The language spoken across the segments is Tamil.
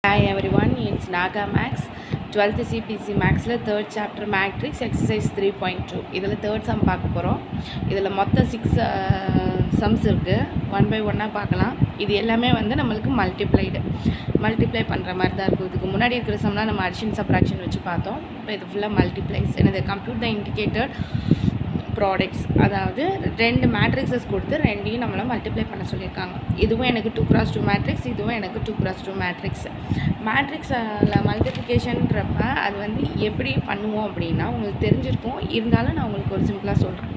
Hi everyone, it's Naga Max, 12th CPC Maxல 3rd chapter Matrix exercise 3.2. இதில் 3rd sum பார்க்க போகிறோம். இதில் மொத்தம் 6 sums இருக்குது. ஒன் பை ஒன்னாக பார்க்கலாம். இது எல்லாமே வந்து நம்மளுக்கு மல்டிப்ளை பண்ணுற மாதிரி தான் இருக்கும். இதுக்கு முன்னாடி இருக்கிற சம்லாம் நம்ம அடிஷன் சப்ராக்ஷன் வச்சு பார்த்தோம். இப்போ இது ஃபுல்லாக மல்டிப்ளைஸ். எனது கம்ப்யூட் த இண்டிகேட்டட் ப்ராடக்ட்ஸ், அதாவது ரெண்டு மேட்ரிக்ஸஸ் கொடுத்து ரெண்டையும் நம்மளை மல்டிப்ளை பண்ண சொல்லியிருக்காங்க. இதுவும் எனக்கு 2x2 மேட்ரிக்ஸ், இதுவும் எனக்கு 2x2 மேட்ரிக்ஸ். மேட்ரிக்ஸில் மல்டிப்ளிகேஷன்றப்ப அது வந்து எப்படி பண்ணுவோம் அப்படின்னா உங்களுக்கு தெரிஞ்சிருக்கும். இருந்தாலும் நான் உங்களுக்கு ஒரு சிம்பிளாக சொல்கிறேன்.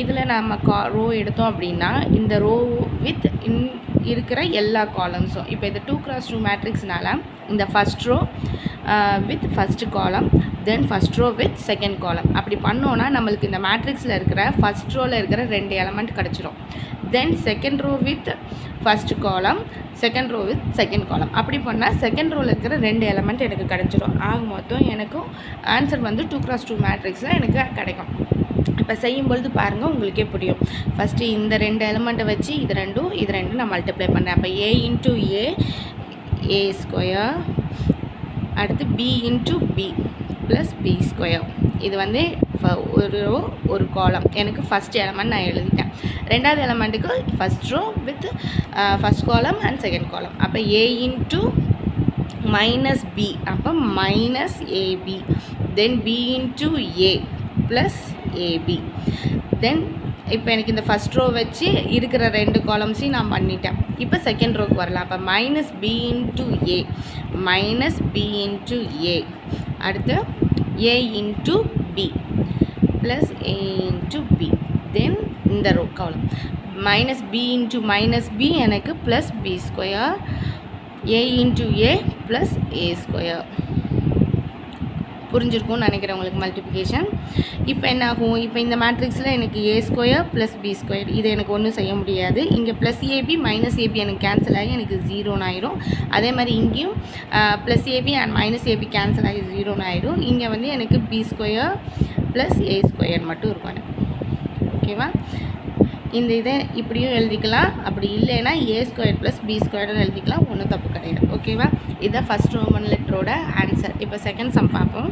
இதில் நம்ம ரோ எடுத்தோம் அப்படின்னா இந்த ரோ வித் இருக்கிற எல்லா காலம்ஸும், இப்போ இது 2x2 மேட்ரிக்ஸ்னால இந்த first row with first column, then first row with second column. அப்படி பண்ணோன்னா நம்மளுக்கு இந்த மேட்ரிக்ஸில் இருக்கிற ஃபஸ்ட் ரோவில் இருக்கிற ரெண்டு எலமெண்ட் கிடச்சிரும். Then second row with first column, second row with second column. அப்படி பண்ணால் செகண்ட் ரோவில் இருக்கிற ரெண்டு எலமெண்ட் எனக்கு கிடச்சிரும். ஆக மொத்தம் எனக்கும் ஆன்சர் வந்து 2x2 மேட்ரிக்ஸில் எனக்கு கிடைக்கும். இப்போ செய்யும்பொழுது பாருங்கள் உங்களுக்கே புரியும். ஃபஸ்ட்டு இந்த ரெண்டு எலமெண்ட்டை வச்சு இது ரெண்டும் நான் மல்டிப்ளை பண்ணேன். அப்போ a இன்ட்டு ஏ ஸ்கொயர், அடுத்து b into B plus B square. இது வந்து ஒரு ரோ ஒரு காலம். எனக்கு ஃபஸ்ட் எலமெண்ட் நான் எழுதிட்டேன். ரெண்டாவது எலமெண்ட்டுக்கு first row with first column and second column. அப்போ a இன்ட்டு மைனஸ் பி, அப்போ minus a b, then b into ஏ ப்ளஸ் ஏபி. தென் இப்போ எனக்கு இந்த ஃபஸ்ட் ரோ வச்சு இருக்கிற ரெண்டு காலம்ஸையும் நான் பண்ணிட்டேன். இப்போ செகண்ட் ரோக்கு வரலாம். அப்போ minus B into A, minus B into A, அடுத்து A into B plus A into B. Then இந்த row column minus B into minus B எனக்கு plus B square, A into A plus A square. புரிஞ்சிருக்கும்னு நினைக்கிறேன் உங்களுக்கு மல்டிப்ளிகேஷன். இப்போ என்ன ஆகும், இப்போ இந்த மேட்ரிக்ஸில் எனக்கு A square plus B square, இது எனக்கு ஒன்றும் செய்ய முடியாது. இங்கே ப்ளஸ் ஏபி மைனஸ் ஏபி எனக்கு கேன்சல் ஆகி எனக்கு 0 ஆயிரும். அதே மாதிரி இங்கேயும் plus AB and minus AB cancel ஆகி 0 ஆயிரும். இங்கே வந்து எனக்கு B square plus A square மட்டும் இருக்கும் எனக்கு. ஓகேவா? இந்த இதை இப்படியும் எழுதிக்கலாம், அப்படி இல்லைன்னா ஏ ஸ்கொயர் ப்ளஸ் பி ஸ்கொயர்னு எழுதிக்கலாம், ஒன்றும் தப்பு கிடையாது. ஓகேவா? இதுதான் ஃபஸ்ட் ரோமன் லெட்டரோட ஆன்சர். இப்போ செகண்ட் சம் பார்ப்போம்.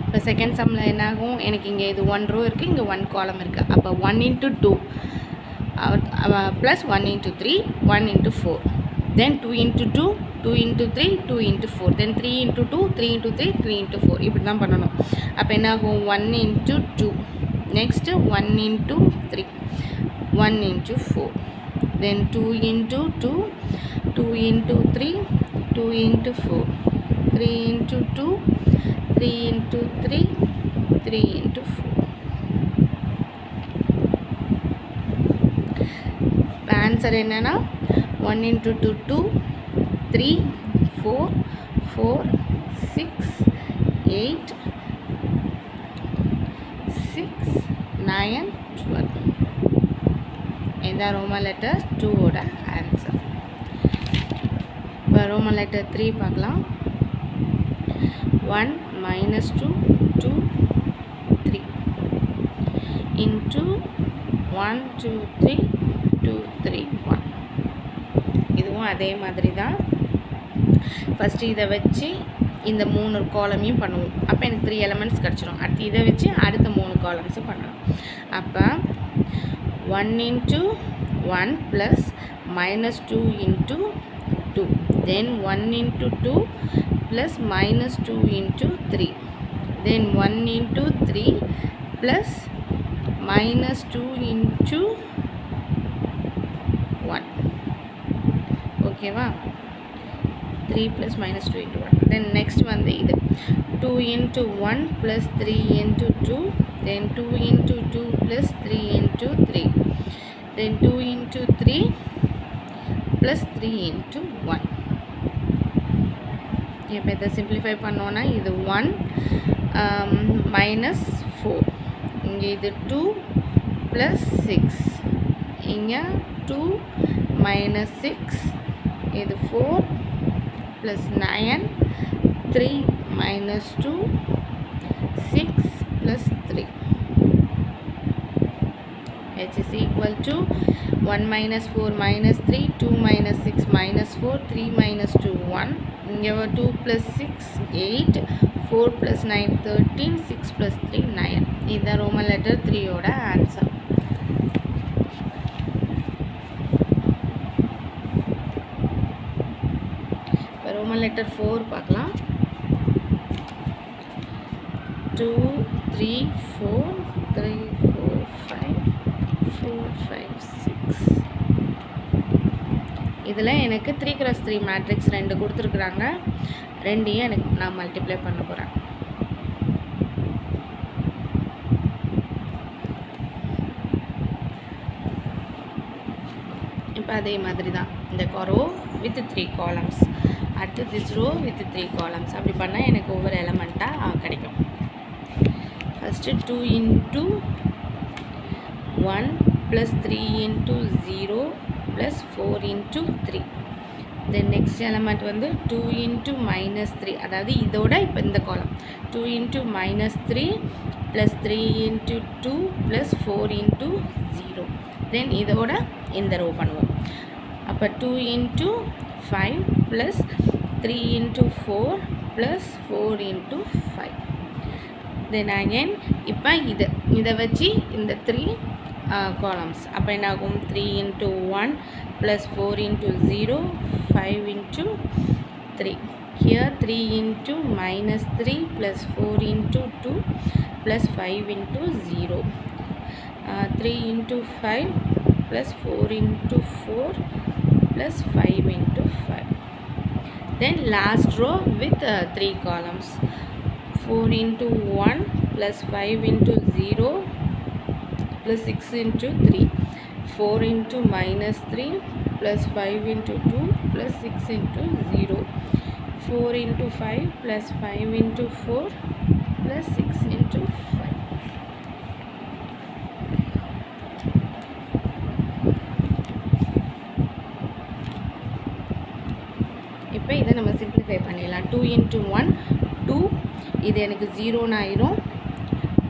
இப்போ செகண்ட் சம்மில் என்னாகும், எனக்கு இங்கே இது 1 ரோ இருக்குது, இங்கே 1 காலம் இருக்குது. அப்போ 1 into 2 plus 1 into 3, 1 into 4, then 2 into 2, 2 into 3, 2 into 4, then 3 into 2, 3 into 3, 3 into 4. இப்படி தான் பண்ணணும். அப்போ என்ன ஆகும், 1 into 2, next 1 into 3, 1 into 4, then 2 into 2, 2 into 3, 2 into 4, 3 into 2, 3 into 3, 3 into 4. Answer என்னன்னா 1 into 2, 2, 3, 4, 4, 6, 8, 6, 9, 12. இதுதான் ரோமன் லெட்டர் 2ஓட ஆன்சர். இப்போ ரோமன் லெட்டர் 3 பார்க்கலாம். 1 minus 2, 2, 3 into 1, 2, 3, 2, 3, 1. இதுவும் அதே மாதிரி தான். ஃபஸ்ட்டு இதை வச்சு இந்த 3 காலமையும் பண்ணுவோம். அப்போ எனக்கு 3 எலமெண்ட்ஸ் கிடச்சிடும். அடுத்து இதை வச்சு அடுத்த 3 காலம்ஸும் பண்ணலாம். அப்போ 1 into 1 ப்ளஸ் மைனஸ் 2 into 2, தென் 1 into 2 ப்ளஸ் மைனஸ் 2 into 3, தென் 1 into 3 ப்ளஸ் மைனஸ் 2 into 1. ஓகேவா? 3 plus minus 2 into 1. Then next வந்து இது 2 into 1 ப்ளஸ் 3 into 2, தென் 2 into 2 ப்ளஸ் 3 into 3, தென் 2 into 3 ப்ளஸ் 3 into 1. இப்போ இதை சிம்பிளிஃபை பண்ணோன்னா இது 1 மைனஸ் 4, இங்கே இது 2 ப்ளஸ் 6, இங்கே 2 மைனஸ் 6, இது 4 + 9, 3 - 2, 6 plus 3. H is equal to 1 minus 4 minus 3, 2 minus 6 minus 4, 3 minus 2 1. இங்கே 2 plus 6 8, 4 plus 9 13, 6 plus 3 9. இதுதான் ரோமன் லெட்டர் 3 ஓட ஆன்சர். இப்போ ரோமன் லெட்டர் 4 பார்க்கலாம். 2 3 4 3 4 5 4 5 6. இதில் எனக்கு 3 cross 3 மேட்ரிக்ஸ் 2 கொடுத்துருக்குறாங்க. ரெண்டையும் எனக்கு நான் மல்டிப்ளை பண்ண போகிறேன். இப்போ அதே மாதிரி தான் இந்த ரோ வித் 3 columns, அடுத்து திஸ் ரோ வித் 3 columns. அப்படி பண்ணால் எனக்கு ஒவ்வொரு எலமெண்ட்டாக கிடைக்கும். First 2 into 1 plus 3 into 0 plus 4 into 3. Then next element வந்து 2 into minus 3, அதாவது இதோட இப்போ இந்த காலம் 2 into minus 3 plus 3 into 2 plus 4 into 0. Then இதோட இந்த ரோ பண்ணுவோம். அப்போ 2 into 5 plus 3 into 4 plus 4 into 5. Then again இப்போ இதை வச்சு இந்த 3 columns. அப்போ என்ன ஆகும்? 3 into 1 plus 4 into 0, 5 into 3. Here 3 into minus 3 plus 4 into 2 plus 5 into 0. 3 into 5 plus 4 into 4 plus 5 into 5. Then last row with 3 columns. 4 into 1 plus 5 into 0 plus 6 into 3, 4 into minus 3 plus 5 into 2 plus 6 into 0, 4 into 5 plus 5 into 4 plus 6 into 5. இப்போ இதை நம்ம சிம்பிளிஃபை பண்ணிடலாம். 2 into 1 2, இது எனக்கு 0 ஆயிரும்.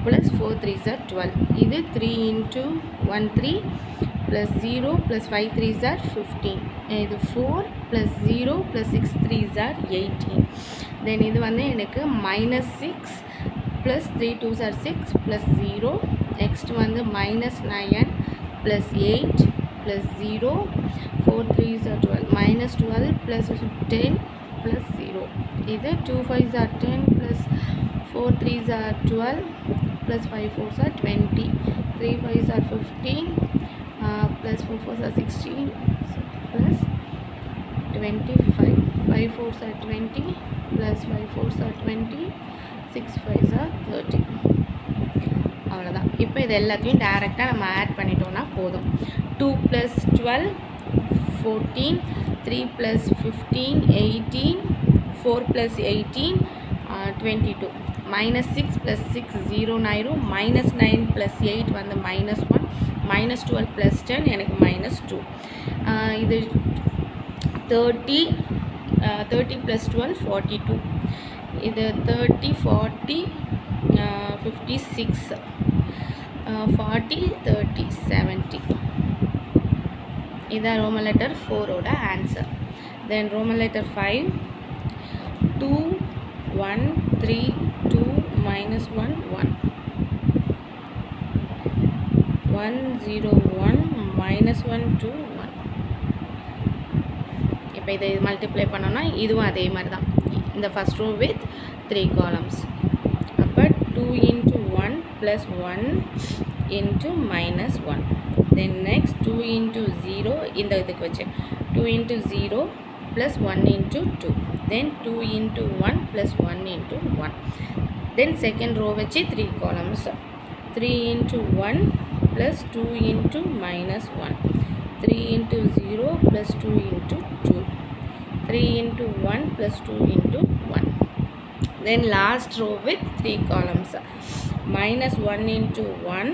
plus 4 3s are 12. இது 3 into 1 3 plus 0 plus 5 3s are 15. இது 4 plus 0 plus 6 3s are 18. Then இது வந்து எனக்கு minus 6 plus 3 2s are 6 plus 0. Next வந்து minus 9 plus 8 plus 0. 4 3s are 12. Minus 12 plus 10 plus 0. இது 2 5s are 10 plus 4 3s are 12 plus 5 4s are 20, 3 5s are 15, plus 4 4s are 16, plus 25, 5 4s are 20, plus 5 4s are 20, 6 5s are 30. அவ்வளோதான். இப்போ இது எல்லாத்தையும் டைரெக்டாக நம்ம ஆட் பண்ணிட்டோம்னா போதும். 2 plus 12 14, 3 plus 15 18, 4 plus 18 22. minus 6 plus 6 0 ஆயிரும். minus 9 plus 8 வந்து minus 1, minus 12 plus 10 எனக்கு minus 2. இது 30 plus 12 42. இது 30 40 56, 40 30 70. இதான் ரோமன் லெட்டர் 4 ஓட ஆன்சர். தென் ரோமன் லெட்டர் 5 2 1 3 2 minus 1 1 1 0 1 minus 1 2 1. இப்போ இதை மல்டிப்ளை பண்ணோன்னா இதுவும் அதே மாதிரி தான். இந்த ஃபஸ்ட் ரோ வித் 3 columns. அப்போ 2 into 1 plus 1 into minus 1. Then next 2 into 0 இந்த இதுக்கு வச்சு 2 into 0 plus 1 into 2. Then 2 into 1 plus 1 into 1. Then second row வச்சு 3 columns. 3 into 1 plus 2 into minus 1. 3 into 0 plus 2 into 2. 3 into 1 plus 2 into 1. Then last row with 3 columns. Minus 1 into 1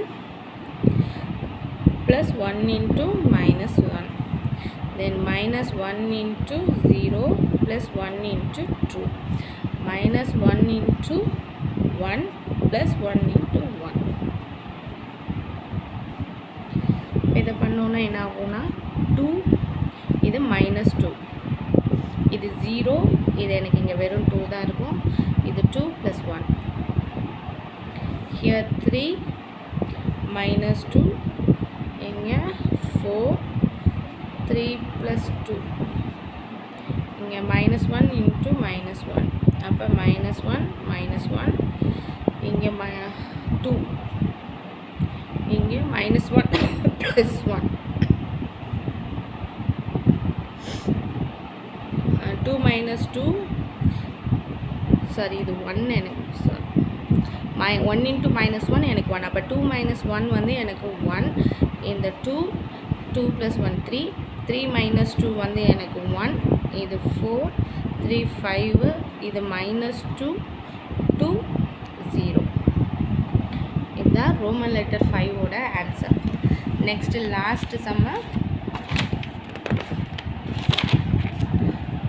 plus 1 into minus 1. Then minus 1 into 0 plus 1 into 2. Minus 1 into 1 plus 1 into 1. இதை பண்ணோன்னா என்ன ஆகும்னா 2, இது -2, இது 0, இது எனக்கு இங்கே வெறும் 2 தான் இருக்கும். இது 2 plus 1. Here 3 -2, இங்கே 4, 3 plus 2, இங்கே -1 into -1, அப்போ -1 -1, இங்கே 2, இங்கே -1 plus 1, 2 minus 2, சாரி இது 1 எனக்கு, சாரி 1 into -1 எனக்கு 1, அப்போ 2 minus 1 வந்து எனக்கு 1, இந்த 2 plus 1 3, 3 minus 2 வந்து எனக்கு 1, இது 4, 3 5, இது -2 2 0. இதுதான் ரோமன் லெட்டர் 5ஓட answer. Next last sum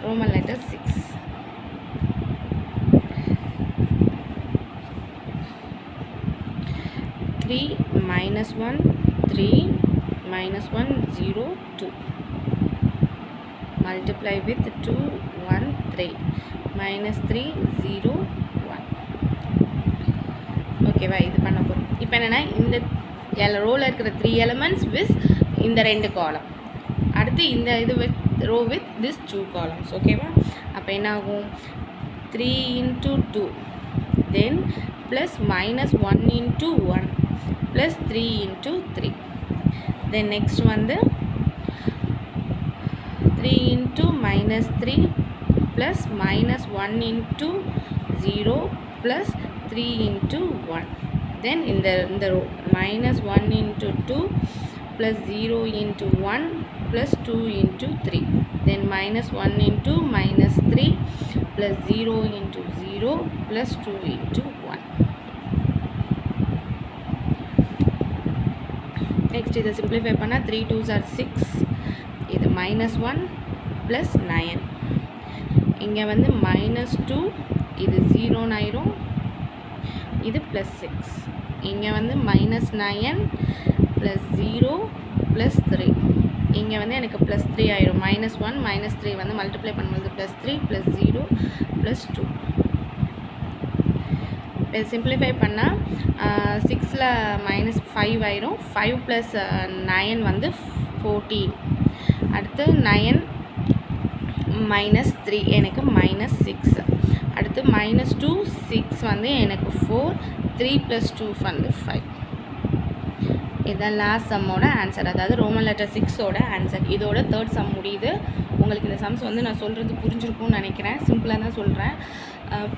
Roman letter 6. -1 3 -1 0 2, multiply with 2 1 3, -3 0 1. ஓகேவா, இது பண்ண போகிறோம். இப்போ என்னென்னா இந்த ரோவில் இருக்கிற 3 elements with இந்த 2 காலம், அடுத்து இந்த இது with row with this 2 columns. ஓகேவா, அப்போ என்ன ஆகும் 3 into 2, then plus -1 into 1 plus 3 into 3. Then next வந்து 3 into -3 plus -1 into 0 plus 3 into 1. Then இந்த row -1 into 2 plus 0 into 1 plus 2 into 3. Then -1 into -3 plus 0 into 0 plus 2 into 1. Next இதை simplify பண்ணா 3 2s are 6, இது -1 plus 9, இங்கே வந்து -2, இது 0 ஆயிரும், இது +6, இங்கே வந்து -9 plus 0 plus 3, இங்கே வந்து எனக்கு +3 ஆயிரும். -1 -3 வந்து மல்டிப்ளை பண்ணும்போது +3 plus 0 plus 2. இப்போ சிம்பிளிஃபை பண்ணால் 6ல் -5 ஆயிரும். 5 plus 9 வந்து 14. அடுத்து 9 -3 எனக்கு -6. அடுத்து -2 6 வந்து எனக்கு 4, 3 plus 2 வந்து 5. இதுதான் லாஸ்ட் சம்மோட ஆன்சர், அதாவது ரோமன் லெட்டர் 6ஓட ஆன்சர். இதோட தேர்ட் சம் முடியுது. உங்களுக்கு இந்த சம்ஸ் வந்து நான் சொல்கிறது புரிஞ்சிருக்கும்னு நினைக்கிறேன். சிம்பிளாக தான் சொல்கிறேன்.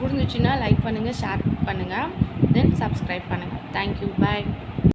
புரிஞ்சிச்சுன்னா லைக் பண்ணுங்கள், ஷேர் பண்ணுங்கள், தென் சப்ஸ்கிரைப் பண்ணுங்கள். தேங்க்யூ, பாய்.